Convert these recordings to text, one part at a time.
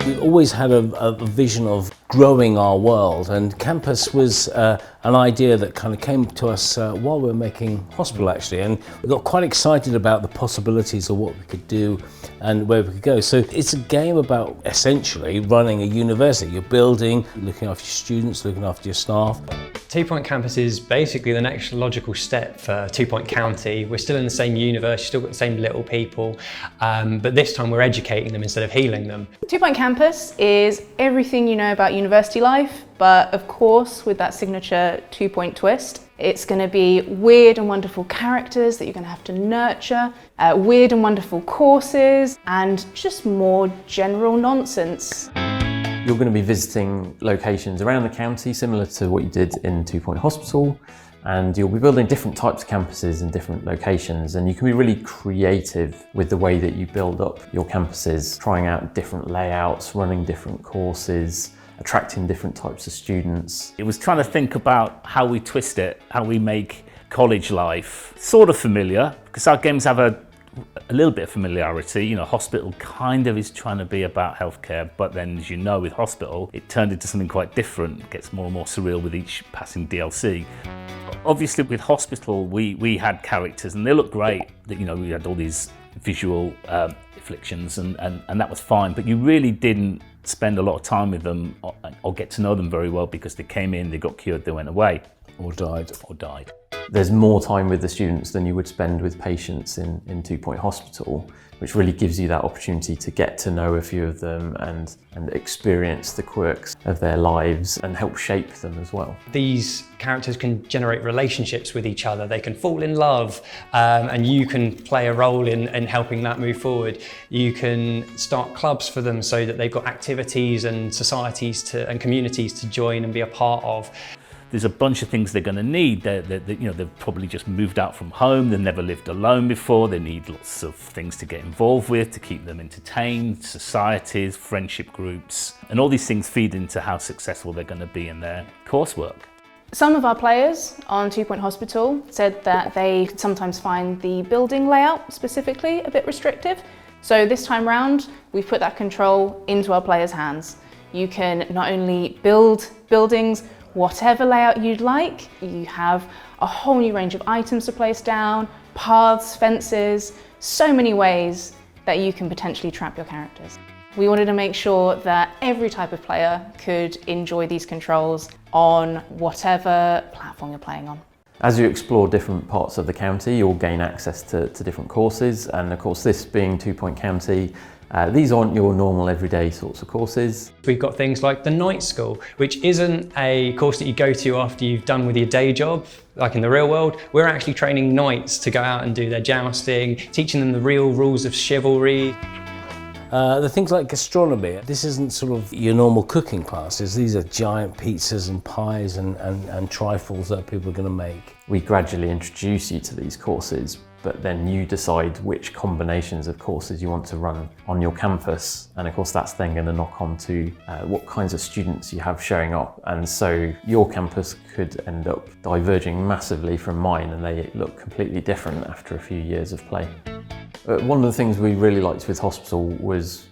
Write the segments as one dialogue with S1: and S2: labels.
S1: We always had a vision of growing our world, and campus was an idea that kind of came to us while we were making hospital actually, and we got quite excited about the possibilities of what we could do and where we could go. So it's a game about essentially running a university. You're building, looking after your students, looking after your staff.
S2: 2 Point Campus is basically the next logical step for 2 Point County. We're still in the same universe, still got the same little people, but this time we're educating them instead of healing them.
S3: 2 Point Campus is everything you know about university life, but of course with that signature 2 Point twist. It's going to be weird and wonderful characters that you're going to have to nurture, weird and wonderful courses, and just more general nonsense.
S4: You're going to be visiting locations around the county, similar to what you did in 2 Point Hospital, and you'll be building different types of campuses in different locations, and you can be really creative with the way that you build up your campuses, trying out different layouts, running different courses, attracting different types of students.
S5: It was trying to think about how we twist it, how we make college life sort of familiar, because our games have a little bit of familiarity. You know, hospital kind of is trying to be about healthcare, but then as you know with hospital, it turned into something quite different. It gets more and more surreal with each passing DLC. Obviously with hospital, we had characters and they looked great. You know, we had all these visual afflictions and that was fine, but you really didn't spend a lot of time with them or get to know them very well, because they came in, they got cured, they went away. Or died.
S4: There's more time with the students than you would spend with patients in 2 Point Hospital, which really gives you that opportunity to get to know a few of them and experience the quirks of their lives and help shape them as well.
S2: These characters can generate relationships with each other, they can fall in love, and you can play a role in helping that move forward. You can start clubs for them so that they've got activities and societies and communities to join and be a part of.
S5: There's a bunch of things they're going to need. They've probably just moved out from home, they've never lived alone before, they need lots of things to get involved with, to keep them entertained, societies, friendship groups, and all these things feed into how successful they're going to be in their coursework.
S3: Some of our players on 2 Point Hospital said that they could sometimes find the building layout specifically a bit restrictive. So this time round, we've put that control into our players' hands. You can not only build buildings whatever layout you'd like, you have a whole new range of items to place down, paths, fences, so many ways that you can potentially trap your characters. We wanted to make sure that every type of player could enjoy these controls on whatever platform you're playing on.
S4: As you explore different parts of the county, you'll gain access to different courses, and of course this being 2 Point County, these aren't your normal everyday sorts of courses.
S2: We've got things like the night school, which isn't a course that you go to after you've done with your day job, like in the real world. We're actually training knights to go out and do their jousting, teaching them the real rules of chivalry.
S1: The things like gastronomy, this isn't sort of your normal cooking classes. These are giant pizzas and pies and trifles that people are going to make.
S4: We gradually introduce you to these courses, but then you decide which combinations of courses you want to run on your campus. And of course that's then going to knock on to what kinds of students you have showing up. And so your campus could end up diverging massively from mine, and they look completely different after a few years of play. One of the things we really liked with Hospital was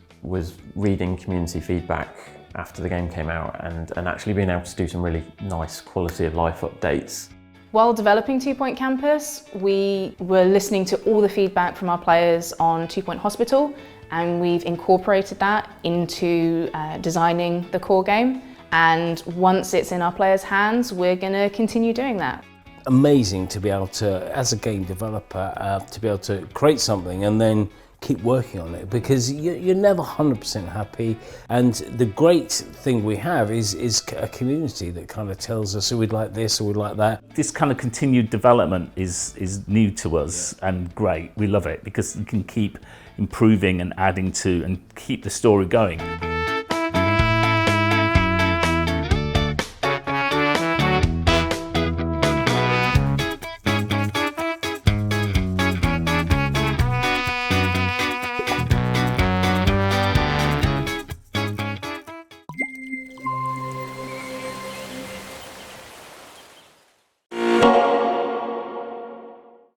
S4: reading community feedback after the game came out and actually being able to do some really nice quality of life updates.
S3: While developing 2 Point Campus, we were listening to all the feedback from our players on 2 Point Hospital, and we've incorporated that into designing the core game. And once it's in our players' hands, we're going to continue doing that.
S1: Amazing to be able to, as a game developer, to be able to create something and then keep working on it, because you're never 100% happy. And the great thing we have is a community that kind of tells us, oh, we'd like this or we'd like that.
S5: This kind of continued development is new to us and great. We love it because you can keep improving and adding to and keep the story going.